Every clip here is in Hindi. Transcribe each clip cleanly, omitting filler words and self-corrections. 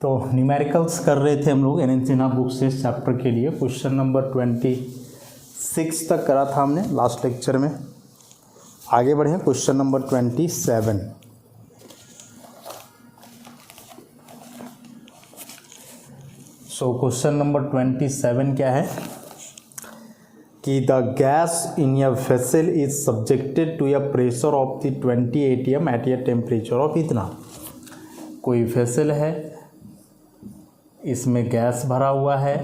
तो न्यूमेरिकल्स कर रहे थे हम लोग NN सिन्हा बुक से चैप्टर के लिए। क्वेश्चन नंबर 26 तक करा था हमने लास्ट लेक्चर में। आगे बढ़े question number 27। So question number 27 क्या है कि the gas in a vessel is subjected to a pressure of the 20 atm at a temperature of इतना। कोई वेसल है, इसमें गैस भरा हुआ है,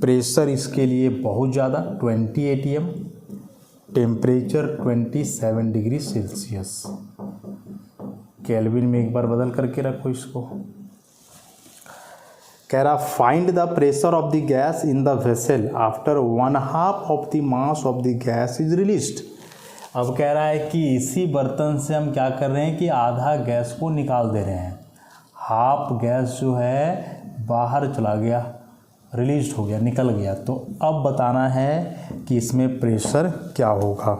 प्रेशर इसके लिए बहुत ज़्यादा 20 atm, temperature 27 degree Celsius. Kelvin में एक बार बदल करके रखो इसको। कह रहा find the pressure of the gas in the vessel after 1/2 of the mass of the gas is released. अब कह रहा है कि इसी बर्तन से हम क्या कर रहे हैं कि आधा गैस को निकाल दे रहे हैं। हाफ गैस जो है बाहर चला गया, रिलीज हो गया, निकल गया। तो अब बताना है कि इसमें प्रेशर क्या होगा।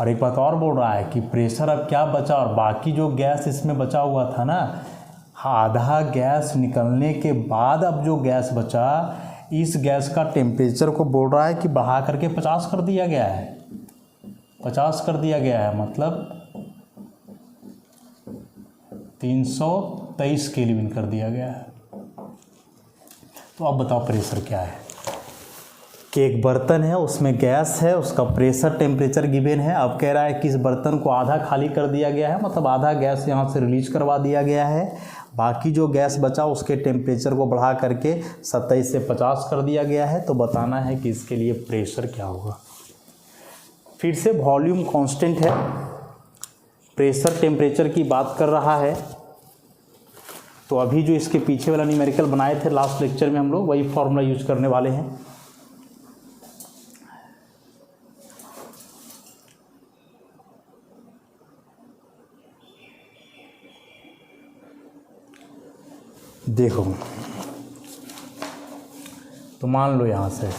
और एक बात और बोल रहा है कि प्रेशर अब क्या बचा और बाकी जो गैस इसमें बचा हुआ था ना, आधा गैस निकलने के बाद अब जो गैस बचा, इस गैस का टेम्परेचर को बोल रहा है कि बढ़ा करके 50 कर दिया गया है। 50 कर दिया गया है, मतलब 323 केल्विन कर दिया गया है। तो अब बताओ प्रेशर क्या है। कि एक बर्तन है, उसमें गैस है, उसका प्रेशर टेम्परेचर गिवन है। अब कह रहा है कि इस बर्तन को आधा खाली कर दिया गया है, मतलब आधा गैस यहाँ से रिलीज करवा दिया गया है। बाकी जो गैस बचा उसके टेम्परेचर को बढ़ा करके 27 से 50 कर दिया गया है। तो बताना है कि इसके लिए प्रेशर क्या होगा। फिर से वॉल्यूम कांस्टेंट है, प्रेशर टेम्परेचर की बात कर रहा है। तो अभी जो इसके पीछे वाला न्यूमेरिकल बनाए थे लास्ट लेक्चर में, हम लोग वही फॉर्मूला यूज करने वाले हैं। देखो, तो मान लो यहाँ से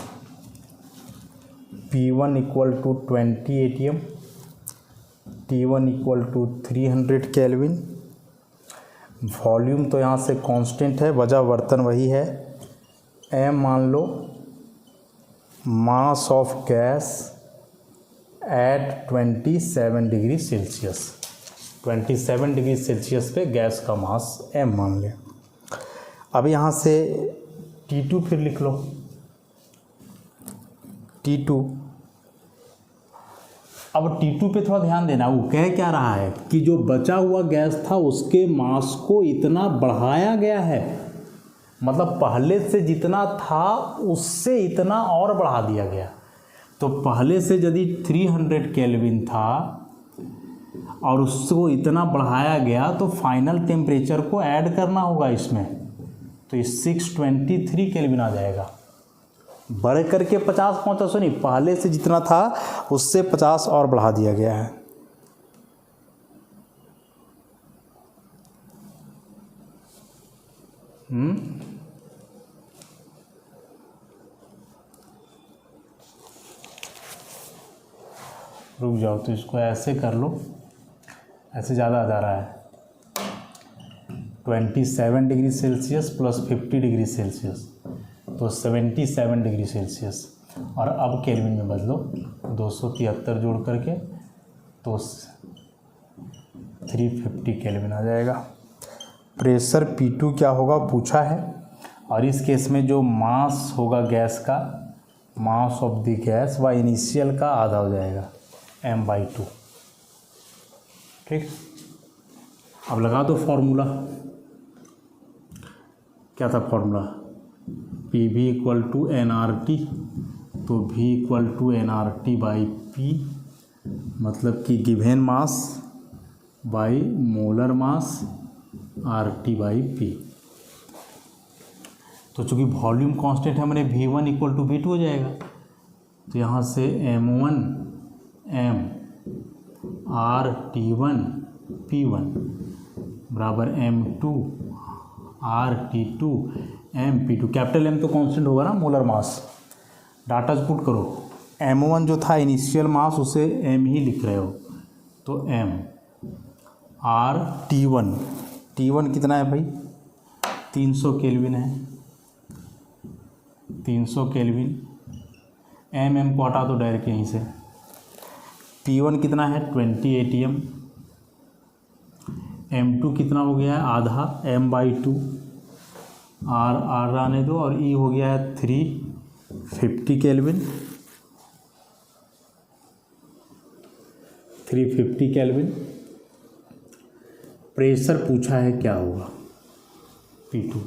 P1 equal to 20 atm, T1 equal to 300 kelvin. Volume तो यहाँ से कांस्टेंट है, वजह बर्तन वही है। M मान लो mass of gas at 27 degree Celsius. 27 degree Celsius पे गैस का मास M मान लें। अब यहाँ से T2 फिर लिख लो। T2, अब T2 पे थोड़ा ध्यान देना। वो कह क्या रहा है कि जो बचा हुआ गैस था उसके मास को इतना बढ़ाया गया है, मतलब पहले से जितना था उससे इतना और बढ़ा दिया गया। तो पहले से यदि 300 केल्विन था और उसको इतना बढ़ाया गया तो फाइनल टेम्परेचर को ऐड करना होगा इसमें। तो ये 623 केल्विन आ जाएगा। बढ़ करके 50 पहुँचा, सुनिए, पहले से जितना था उससे 50 और बढ़ा दिया गया है। रुक जाओ, तो इसको ऐसे कर लो, ऐसे ज़्यादा आ जा रहा है। 27 degree Celsius plus 50 degree Celsius तो 77 डिग्री सेल्सियस। और अब केल्विन में बदलो, 273 जोड़ करके तो 350 केल्विन आ जाएगा। प्रेशर P2 क्या होगा पूछा है। और इस केस में जो मास होगा गैस का, मास ऑफ द गैस व इनिशियल का आधा हो जाएगा, m/2। ठीक, अब लगा दो फॉर्मूला। क्या था formula? PV equal to nRT, तो V equal to nRT by P, मतलब कि given mass by molar mass RT by P। तो चूँकि वॉल्यूम कांस्टेंट है, मैंने V1 इक्वल टू V2 हो जाएगा। तो यहाँ से M1 M RT1 P1 बराबर M2 RT2 MP2। Capital M तो कांस्टेंट होगा ना, मोलर मास। डाटा पुट करो, M1 जो था इनिशियल मास उसे m ही लिख रहे हो, तो m r T1 कितना है भाई 300 केल्विन है, 300 केल्विन। m को हटा दो डायरेक्ट यहीं से। P1 कितना है 20 ATM। M2 कितना हो गया है आधा m/2, r आने दो, और E हो गया है 350 केल्विन, 350 केल्विन। प्रेशर पूछा है क्या होगा P2,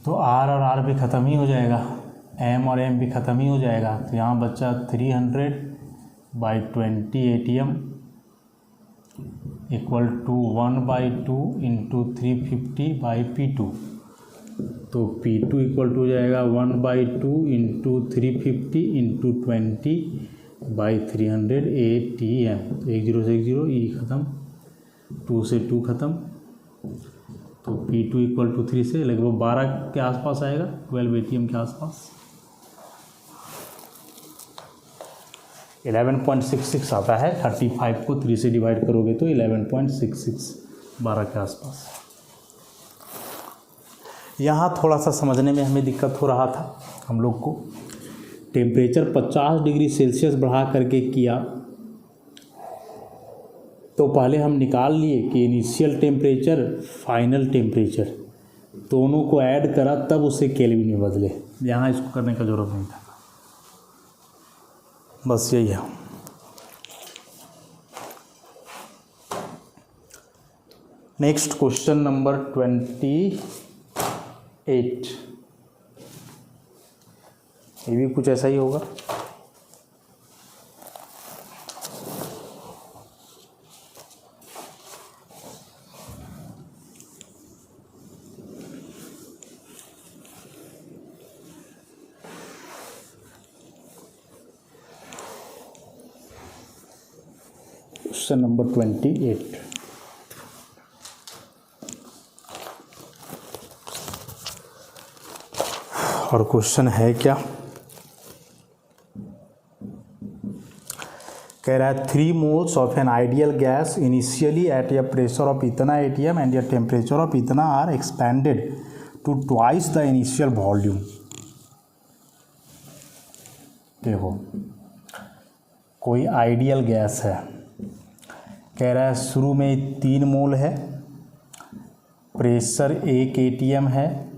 तो R और R भी ख़त्म ही हो जाएगा, M और M भी ख़त्म ही हो जाएगा, तो यहाँ बच्चा 300/20 ATM equal to 1/2 into 350/P2, तो P2 इक्वल टू हो जाएगा 1/2 इंटू 350 इंटू 20/300 ATM। 1 0 से 1 0, E ख़त्म, 2 से 2 ख़त्म, तो P2 इक्वल टू 3 से लगभग 12 के आसपास आएगा, 12 ATM के आसपास। 11.66 आता है। 35 को 3 से डिवाइड करोगे तो 11.66, 12 के आसपास। यहाँ थोड़ा सा समझने में हमें दिक्कत हो रहा था हम लोग को। टेम्परेचर 50 डिग्री सेल्सियस बढ़ा करके किया, तो पहले हम निकाल लिए कि इनिशियल टेम्परेचर फाइनल टेम्परेचर दोनों को ऐड करा तब उसे केल्विन में बदले। यहाँ इसको करने का ज़रूरत नहीं था, बस यही है। नेक्स्ट क्वेश्चन नंबर 28, ये भी कुछ ऐसा ही होगा। क्वेश्चन नंबर 28, और क्वेश्चन है क्या, कह रहा है 3 moles of an ideal gas initially at a pressure of इतना ATM and a temperature of इतना are expanded to twice the initial volume. देखो कोई आइडियल गैस है, कह रहा है शुरू में 3 मोल है, प्रेशर 1 ATM है,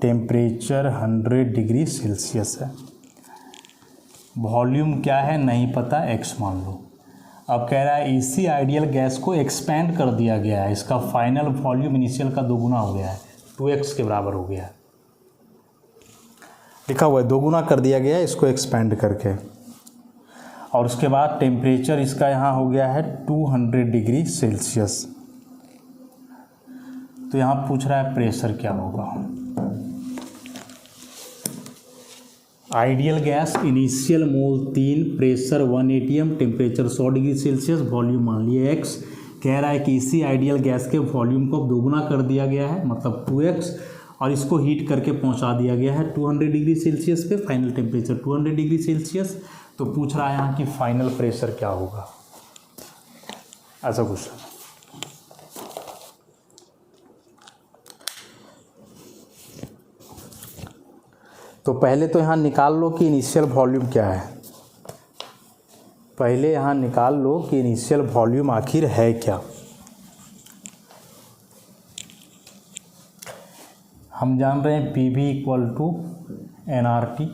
टेम्परेचर 100 डिग्री सेल्सियस है, वॉल्यूम क्या है नहीं पता, x मान लो। अब कह रहा है इसी आइडियल गैस को एक्सपेंड कर दिया गया है, इसका फाइनल वॉल्यूम इनिशियल का 2 गुना हो गया है, 2x के बराबर हो गया है, लिखा हुआ है 2 गुना कर दिया गया है इसको एक्सपेंड करके। और उसके बाद टेम्परेचर इसका यहाँ हो गया है 200 डिग्री सेल्सियस। तो यहाँ पूछ रहा है प्रेशर क्या होगा। आइडियल गैस इनिशियल मोल 3, pressure 1 ATM, temperature 100 degree Celsius, volume मान लिए x। कह रहा है कि इसी आइडियल गैस के वॉल्यूम को अब 2 गुना कर दिया गया है, मतलब 2x, और इसको हीट करके पहुंचा दिया गया है 200 डिग्री सेल्सियस पे, फाइनल टेम्परेचर 200 डिग्री सेल्सियस। तो पूछ रहा है यहाँ कि फाइनल प्रेशर क्या होगा, ऐसा क्वेश्चन। तो पहले तो यहाँ निकाल लो कि इनिशियल वॉल्यूम क्या है, पहले यहाँ निकाल लो कि इनिशियल वॉल्यूम आखिर है क्या। हम जान रहे हैं PV equal to nRT।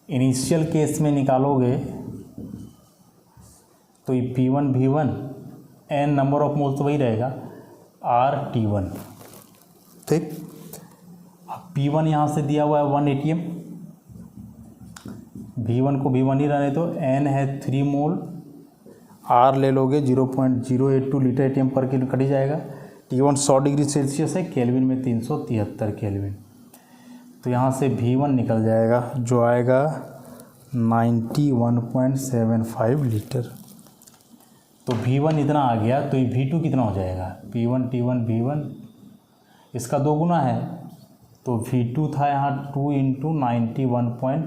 Initial case में निकालोगे तो ये P1 V1, n number of mole तो वही रहेगा, RT1, ठीक। P1 यहाँ से दिया हुआ है 1 ATM, V1 को V1 ही रहने दो, n है 3 मोल, R ले लोगे 0.082 लीटर ATM पर किलो कट ही जाएगा। T1 100 डिग्री सेल्सियस है, केल्विन में 373 केल्विन। तो यहाँ से V1 निकल जाएगा जो आएगा 91.75 लीटर। तो V1 इतना आ गया, तो ये V2 कितना हो जाएगा, P1 T1 V1, इसका 2 गुना है, तो V2 था यहाँ 2 × 91.75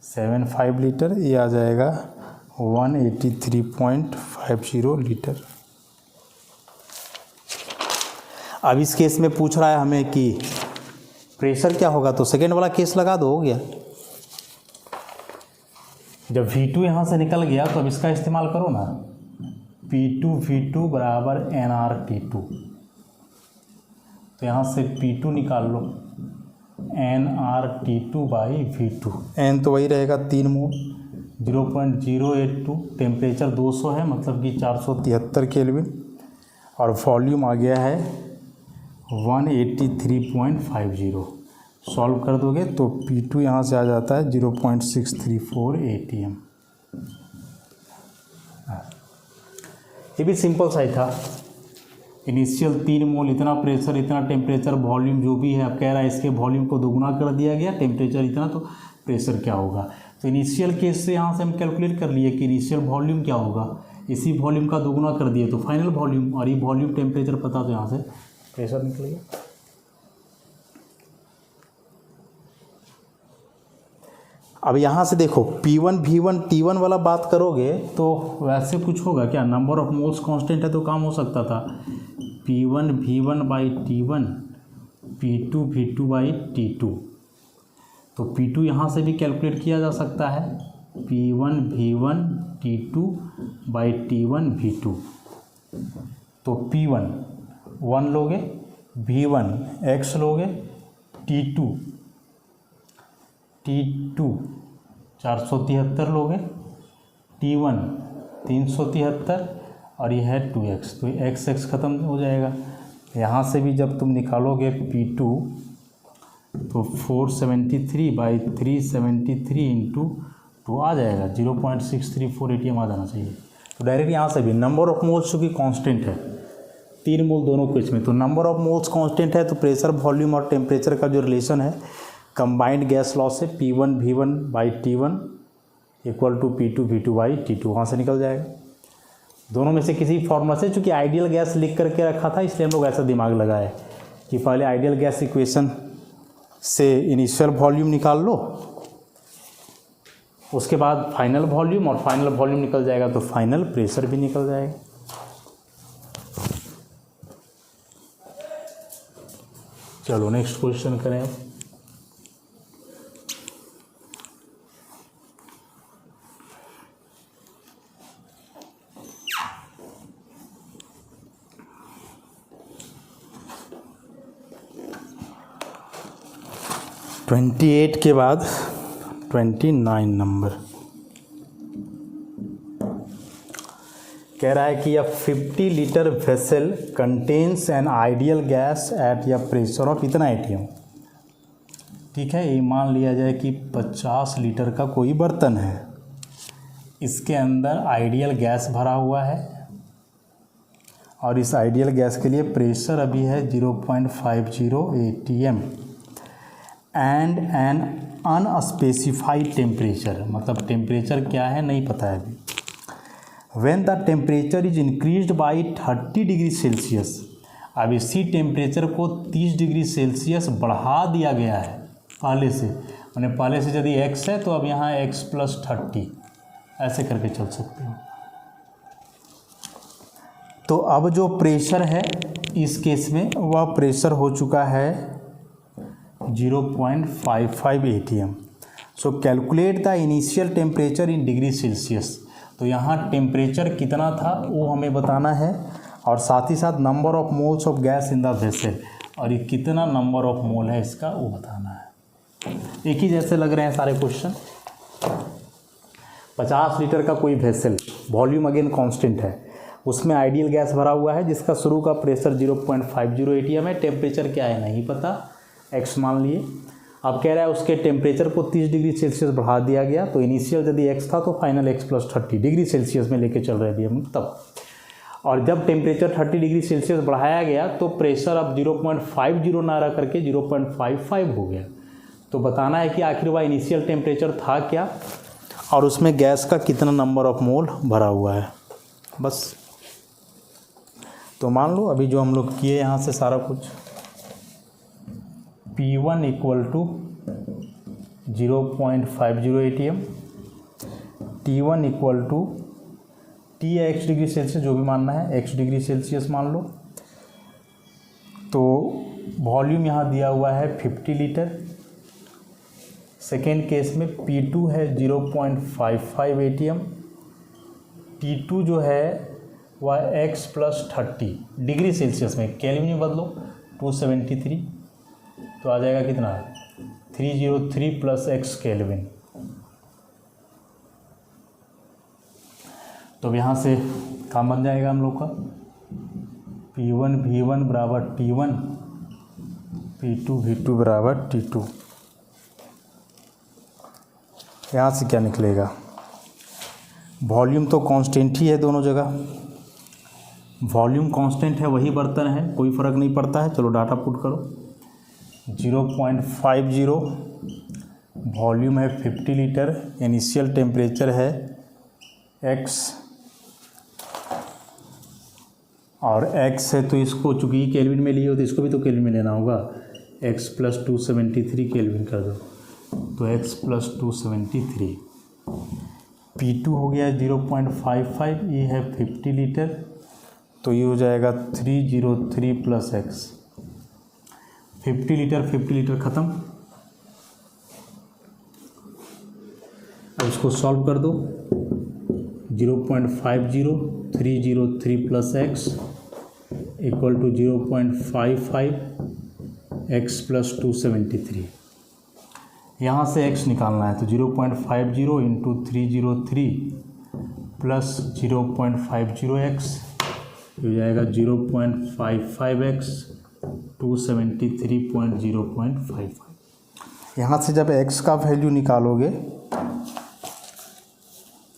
75 लीटर, ये आ जाएगा 183.50 लीटर। अब इस केस में पूछ रहा है हमें कि प्रेशर क्या होगा, तो सेकेंड वाला केस लगा दो, हो गया। जब V2 यहाँ से निकल गया तो अब इसका इस्तेमाल करो ना, P2 V2 बराबर nRT2, तो यहाँ से P2 निकाल लो, nRT2 बाई V2, n तो वही रहेगा 3 मोल, 0.082, टेम्परेचर 200 है मतलब कि 473 केल्विन, और वॉल्यूम आ गया है 183.50। सॉल्व कर दोगे तो P2 यहाँ से आ जाता है 0.634 ATM। ये भी सिंपल सा ही था। इनिशियल 3 मोल, इतना प्रेशर, इतना टेम्परेचर, वॉल्यूम जो भी है, अब कह रहा है इसके वॉल्यूम को दोगुना कर दिया गया, टेम्परेचर इतना, तो प्रेशर क्या होगा। तो इनिशियल केस से यहाँ से हम कैलकुलेट कर लिए कि इनिशियल वॉल्यूम क्या होगा, इसी वॉल्यूम का दोगुना कर दिए तो फाइनल वॉल्यूम, और ये वॉल्यूम टेम्परेचर पता, तो यहाँ से प्रेशर निकल गया। अब यहाँ से देखो P1 V1 T1 वाला बात करोगे तो वैसे कुछ होगा क्या, नंबर ऑफ मोल्स कांस्टेंट है तो काम हो सकता था, P1 V1 by T1, P2 V2 by T2, तो P2 यहाँ से भी कैलकुलेट किया जा सकता है, P1 V1 T2 by T1 V2, तो P1 1 लोगे, V1 X लोगे, T2 473 लोगे, T1 373, और यह है 2x, तो x ख़त्म हो जाएगा। यहाँ से भी जब तुम निकालोगे P2 तो 473 बाई 373 इंटू 2 आ जाएगा, 0.634 ATM आ जाना चाहिए। तो डायरेक्ट यहाँ से भी नंबर ऑफ मोल्स चूँकि कांस्टेंट है, 3 मोल दोनों केस में, तो नंबर ऑफ मोल्स कांस्टेंट है तो प्रेशर, वॉल्यूम और टेम्परेचर का जो रिलेशन है कंबाइंड गैस लॉ से P1 V1 by T1 equal to P2 V2 by T2 वहाँ से निकल जाएगा। दोनों में से किसी फॉर्मूला से, चूँकि आइडियल गैस लिख करके रखा था इसलिए हम लोग ऐसा दिमाग लगाए कि पहले आइडियल गैस इक्वेशन से इनिशियल वॉल्यूम निकाल लो, उसके बाद फाइनल वॉल्यूम, और फाइनल वॉल्यूम निकल जाएगा तो फाइनल प्रेशर भी निकल जाएगा। चलो नेक्स्ट क्वेश्चन करें। 28 के बाद 29 नंबर कह रहा है कि a 50 litre vessel contains an ideal gas at या प्रेशर ऑफ इतना ATM। ठीक है, ये मान लिया जाए कि 50 लीटर का कोई बर्तन है, इसके अंदर आइडियल गैस भरा हुआ है, और इस आइडियल गैस के लिए प्रेशर अभी है 0.50 ATM and an unspecified temperature, मतलब टेम्परेचर क्या है नहीं पता है अभी। When the temperature is increased by 30 degree Celsius, अब इसी टेम्परेचर को 30 डिग्री सेल्सियस बढ़ा दिया गया है पहले से, मैंने पहले से यदि x है तो अब यहाँ x + 30 ऐसे करके चल सकते हो। तो अब जो प्रेशर है इस केस में वह प्रेशर हो चुका है 0.55 ATM। So calculate the initial temperature in degree Celsius, तो यहाँ टेम्परेचर कितना था वो हमें बताना है, और साथ ही साथ number of moles of gas in the vessel, और ये कितना नंबर ऑफ मोल है इसका वो बताना है। एक ही जैसे लग रहे हैं सारे क्वेश्चन। 50 लीटर का कोई वेसल, वॉल्यूम अगेन कांस्टेंट है, उसमें आइडियल गैस भरा हुआ है जिसका शुरू का प्रेशर 0.50 ATM है, टेम्परेचर क्या है नहीं पता, x मान लिए। अब कह रहा है उसके टेम्परेचर को 30 डिग्री सेल्सियस बढ़ा दिया गया, तो इनिशियल यदि x था तो फाइनल x + 30 डिग्री सेल्सियस में लेके चल रहे थे हम तब, और जब टेम्परेचर 30 डिग्री सेल्सियस बढ़ाया गया तो प्रेशर अब 0.50 ना रह करके 0.55 हो गया। तो बताना है कि आखिर वह इनिशियल टेम्परेचर था क्या, और उसमें गैस का कितना नंबर ऑफ मोल भरा हुआ है, बस। तो मान लो अभी जो हम लोग किए यहाँ से सारा कुछ, P1 = 0.50 ATM, T1 equal to T या x डिग्री सेल्सियस जो भी मानना है, x डिग्री सेल्सियस मान लो। तो वॉल्यूम यहाँ दिया हुआ है 50 लीटर। सेकेंड केस में P2 है 0.55 ATM, T2 जो है वह x + 30 डिग्री सेल्सियस में, केल्विन में बदलो 273, तो आ जाएगा कितना 303 + x केल्विन। तो यहाँ से काम बन जाएगा हम लोग का P1 V1 बराबर T1, P2 V2 बराबर T2। यहाँ से क्या निकलेगा, वॉल्यूम तो कांस्टेंट ही है दोनों जगह, वॉल्यूम कांस्टेंट है, वही बर्तन है, कोई फ़र्क नहीं पड़ता है। चलो डाटा पुट करो, 0.50, वॉल्यूम है 50 लीटर, इनिशियल टेम्परेचर है x, और x है तो इसको चूँकि केल्विन में लिए हो तो इसको भी तो केल्विन में लेना होगा, x + 273 केल्विन कर दो, तो x + 273। P2 हो गया 0.55, ये है 50 लीटर, तो ये हो जाएगा 303 + x। 50 लीटर ख़त्म। अब इसको सॉल्व कर दो, 0.50 303 + x इक्वल टू 0.55 x + 273। यहाँ से x निकालना है तो 0.50 इंटू 303 प्लस 0.50x हो जाएगा 0.55x 273.0.55। यहाँ से जब x का वैल्यू निकालोगे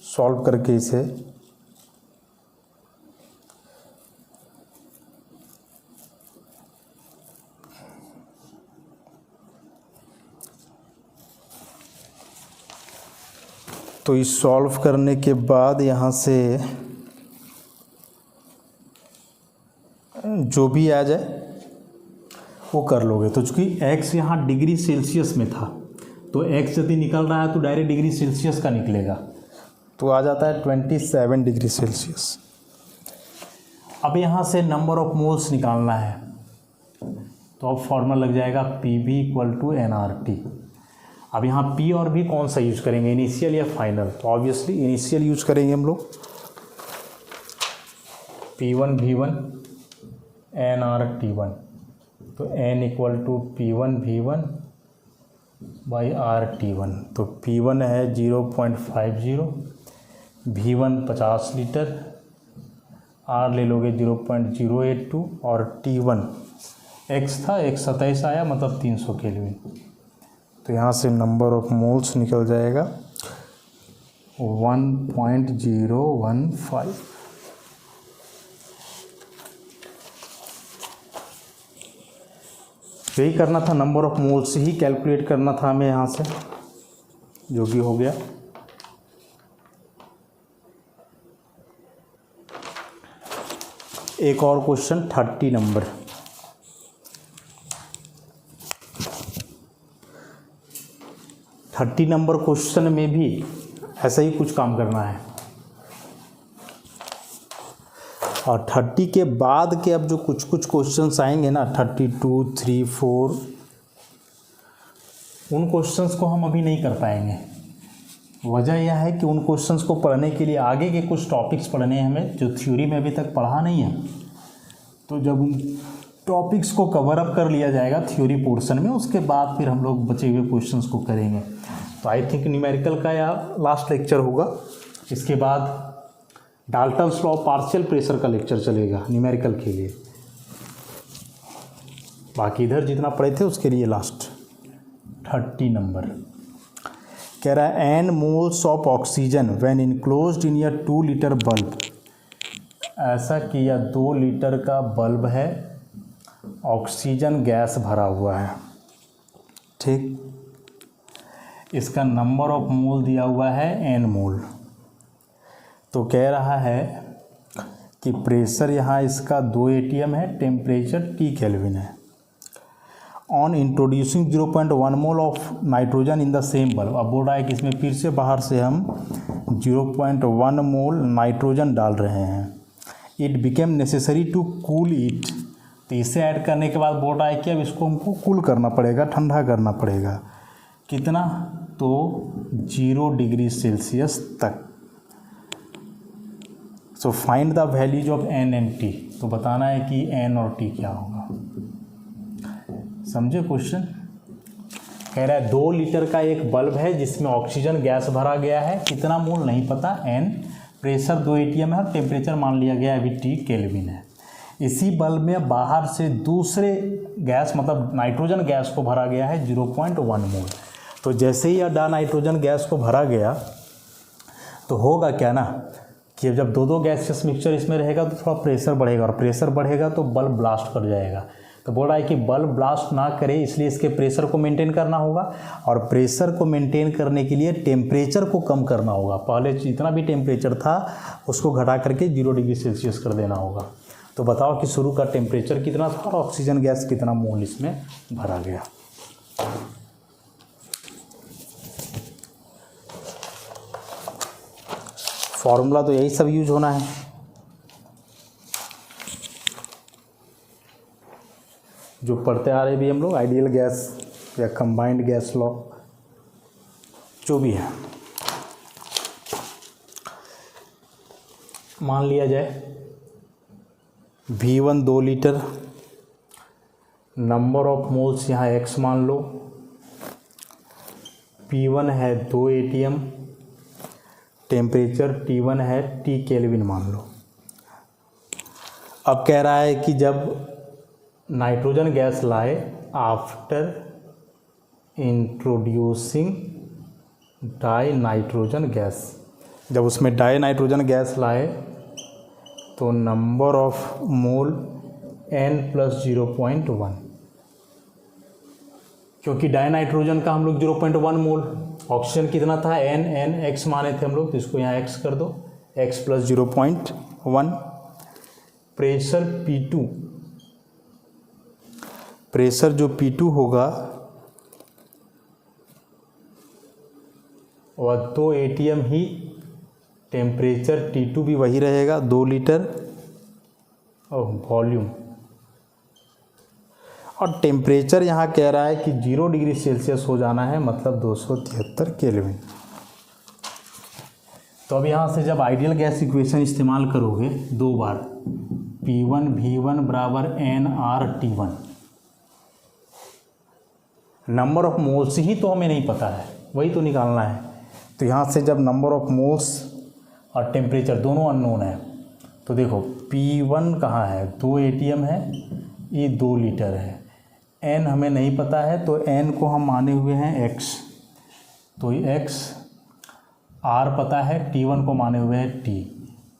सॉल्व करके इसे, तो इस सॉल्व करने के बाद यहाँ से जो भी आ जाए वो कर लोगे। तो चूँकि x यहाँ डिग्री सेल्सियस में था तो x यदि निकल रहा है तो डायरेक्ट डिग्री सेल्सियस का निकलेगा, तो आ जाता है 27 डिग्री सेल्सियस। अब यहाँ से नंबर ऑफ मोल्स निकालना है, तो अब फॉर्मूला लग जाएगा PV = nRT। अब यहाँ P और V कौन सा यूज करेंगे, इनिशियल या फाइनल, तो ऑब्वियसली इनिशियल यूज करेंगे हम लोग। P1 V1 nRT1, तो n = P1 V1 / RT1। तो P1 है 0.50, V1 50 लीटर, R ले लोगे 0.082 और T1 x था, x 27 आया मतलब 300 केल्विन। तो यहाँ से नंबर ऑफ मोल्स निकल जाएगा 1.015। यही करना था, number of moles he calculate करना था हमें यहाँ से, जो भी हो गया। एक और क्वेश्चन 30 नंबर, क्वेश्चन में भी ऐसा ही कुछ काम करना है। और 30 के बाद के अब जो कुछ क्वेश्चंस आएंगे ना, 32, 3, 4, उन क्वेश्चंस को हम अभी नहीं कर पाएंगे। वजह यह है कि उन क्वेश्चंस को पढ़ने के लिए आगे के कुछ टॉपिक्स पढ़ने हैं हमें, जो थ्योरी में अभी तक पढ़ा नहीं है। तो जब उन टॉपिक्स को कवर अप कर लिया जाएगा थ्योरी पोर्शन में, उसके बाद फिर हम लोग बचे हुए क्वेश्चंस को करेंगे। तो आई थिंक न्यूमेरिकल का या लास्ट लेक्चर होगा, इसके बाद डाल्टन्स लॉ पार्शियल प्रेशर का लेक्चर चलेगा न्यूमेरिकल के लिए। बाकी इधर जितना पढ़े थे उसके लिए लास्ट 30 नंबर कह रहा है n moles of oxygen when enclosed in a 2 litre bulb. ऐसा कि यह 2 लीटर का बल्ब है, ऑक्सीजन गैस भरा हुआ है, ठीक। इसका नंबर ऑफ मोल दिया हुआ है n मोल। तो कह रहा है कि प्रेशर यहाँ इसका 2 atm है, टेम्परेचर T केल्विन है, on introducing 0.1 mole of nitrogen in the same bulb. अब बोल रहा है कि इसमें फिर से बाहर से हम 0.1 मोल नाइट्रोजन डाल रहे हैं। It became necessary to cool it. तो इसे ऐड करने के बाद बोल रहा है कि अब इसको हमको कूल करना पड़ेगा, ठंडा करना पड़ेगा। कितना? तो 0 डिग्री सेल्सियस तक। So find the values of n and T. तो बताना है कि एन और टी क्या होगा। समझे क्वेश्चन? कह रहा है 2 लीटर का एक बल्ब है जिसमें ऑक्सीजन गैस भरा गया है। कितना मोल नहीं पता, एन, प्रेशर 2 atm है और टेम्परेचर मान लिया गया अभी T केल्विन है। इसी बल्ब में बाहर से दूसरे गैस मतलब नाइट्रोजन गैस को भरा गया है 0.1 मोल। तो जैसे ही यह नाइट्रोजन गैस को भरा गया तो होगा क्या ना कि जब दो गैसियस मिक्सचर इसमें रहेगा तो थोड़ा प्रेशर बढ़ेगा और प्रेशर बढ़ेगा तो बल्ब ब्लास्ट कर जाएगा। तो बोल रहा है कि बल्ब ब्लास्ट ना करे इसलिए इसके प्रेशर को मेंटेन करना होगा और प्रेशर को मेंटेन करने के लिए टेम्परेचर को कम करना होगा। पहले जितना भी टेम्परेचर था उसको घटा करके 0 डिग्री सेल्सियस कर देना होगा। तो बताओ कि शुरू का टेम्परेचर कितना था और ऑक्सीजन गैस कितना मोल इसमें भरा गया। फॉर्मूला तो यही सब यूज होना है। जो पढ़ते आ रहे भी हम लोग, आइडियल गैस या कंबाइंड गैस लॉ, जो भी है। मान लिया जाए V1 2 litre, number of moles यहाँ x मान लो, P1 है 2 atm, टेम्परेचर T1 है T केल्विन मान लो। अब कह रहा है कि जब नाइट्रोजन गैस लाए after introducing die nitrogen gas, जब उसमें डाई नाइट्रोजन गैस लाए तो नंबर ऑफ मोल n + 0.1, क्योंकि डाई नाइट्रोजन का हम लोग 0.1 मोल, ऑक्सीजन कितना था n x माने थे हम लोग, तो इसको यहाँ x कर दो, x + 0.1। प्रेशर P2, प्रेशर जो P2 होगा वह 2 atm ही, टेम्परेचर T2 भी वही रहेगा 2 लीटर, और वॉल्यूम और टेम्परेचर यहाँ कह रहा है कि 0 डिग्री सेल्सियस हो जाना है, मतलब 273 केल्विन। तो अब यहाँ से जब आइडियल गैस इक्वेशन इस्तेमाल करोगे 2 बार, P1 V1 = nRT1, number of moles ही तो हमें नहीं पता है, वही तो निकालना है। तो यहाँ से जब नंबर ऑफ मोल्स और टेम्परेचर दोनों अननोन है तो देखो P1 कहाँ है, 2 atm है, ये 2 लीटर है, n हमें नहीं पता है तो n को हम माने हुए हैं x, तो x, r पता है, T1 को माने हुए हैं t,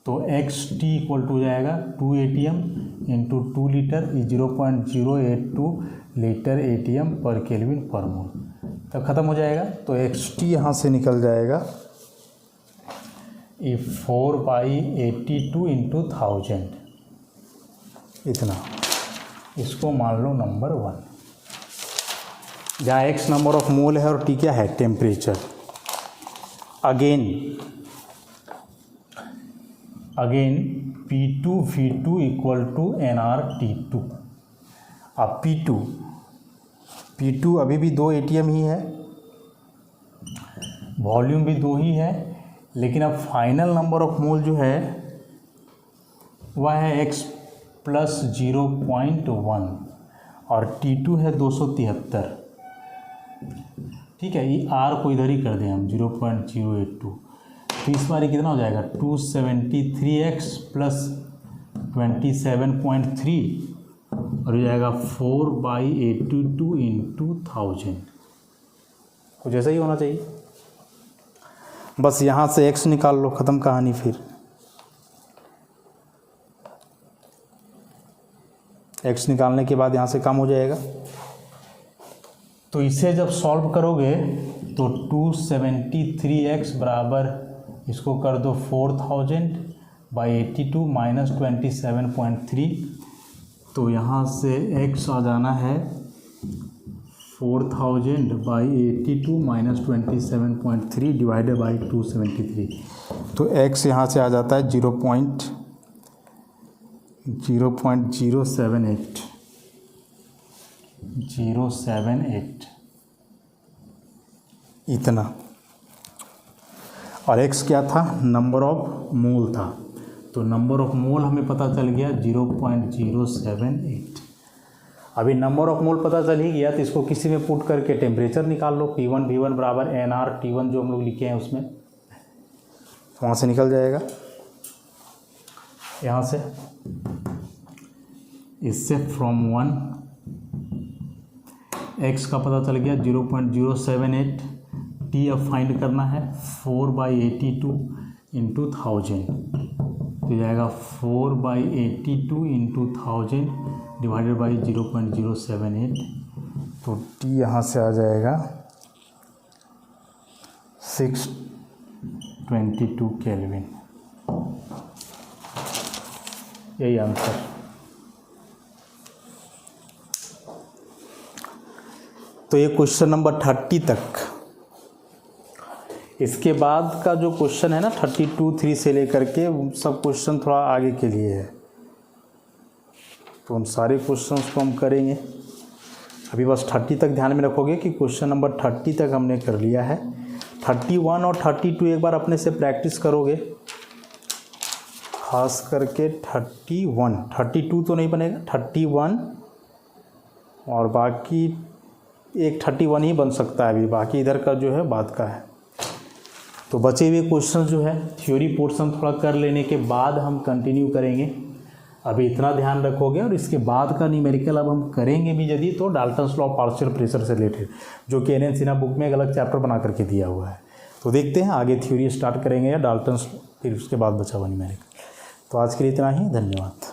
तो xt = हो जाएगा 2 atm × 2 लीटर, 0.082 लीटर atm पर केल्विन पर मोल। तब ख़त्म हो जाएगा। तो xt यहाँ से निकल जाएगा 4/82 × 1000, इतना। इसको मान लो नंबर 1, जहाँ x नंबर ऑफ मोल है और t क्या है, temperature. Again P2 V2 = nRT2। अब P2 अभी भी 2 atm ही है, वॉल्यूम भी 2 ही है, लेकिन अब फाइनल नंबर ऑफ मोल जो है वह है x + 0.1 और T2 है 273। ठीक है, ये r को इधर ही कर दें हम 0.082, तो इस बार कितना हो जाएगा 273x + 27.3 और हो जाएगा 4/82 × 1000। कुछ ऐसा ही होना चाहिए। बस यहाँ से x निकाल लो, ख़त्म कहानी। फिर x निकालने के बाद यहाँ से काम हो जाएगा। तो इसे जब सॉल्व करोगे तो 273x बराबर, इसको कर दो 4000/82 - 27.3, तो यहाँ से x आ जाना है 4000 बाई 82 माइनस 27.3 डिवाइडेड बाई 273। तो x यहाँ से आ जाता है 0.078 इतना, और x क्या था, नंबर ऑफ मोल था। तो नंबर ऑफ मोल हमें पता चल गया 0.078। अभी नंबर ऑफ मोल पता चल ही गया तो इसको किसी में पुट करके टेम्परेचर निकाल लो। P1 V1 बराबर NR T1 जो हम लोग लिखे हैं उसमें, वहाँ से निकल जाएगा। यहाँ से इससे फ्रॉम 1 x का पता चल गया 0.078, T अब फाइंड करना है 4/82 इंटू 1000, तो जाएगा 4/82 इंटू 1000 डिवाइडेड बाई 0.078। तो T यहाँ से आ जाएगा 622 केल्विन। यही आंसर। तो ये क्वेश्चन नंबर 30 तक। इसके बाद का जो क्वेश्चन है ना 32-3 से लेकर के, सब क्वेश्चन थोड़ा आगे के लिए है, तो उन सारे क्वेश्चंस को हम करेंगे। अभी बस 30 तक ध्यान में रखोगे कि क्वेश्चन नंबर 30 तक हमने कर लिया है। 31 और 32 एक बार अपने से प्रैक्टिस करोगे, खास करके 31, 32 तो नहीं बनेगा, 31 और बाकी एक 31 ही बन सकता है अभी, बाकी इधर का जो है बाद का है। तो बचे हुए क्वेश्चन जो है थ्योरी पोर्शन थोड़ा कर लेने के बाद हम कंटिन्यू करेंगे। अभी इतना ध्यान रखोगे, और इसके बाद का न्यूमेरिकल अब हम करेंगे भी यदि तो Dalton's law of partial pressure से रिलेटेड, जो कि NN सिन्हा बुक में एक अलग चैप्टर बना करके दिया हुआ है। तो देखते हैं आगे थ्योरी स्टार्ट करेंगे या डाल्टन्स, फिर उसके बाद बचा हुआ न्यूमेरिकल। तो आज के लिए इतना ही, धन्यवाद।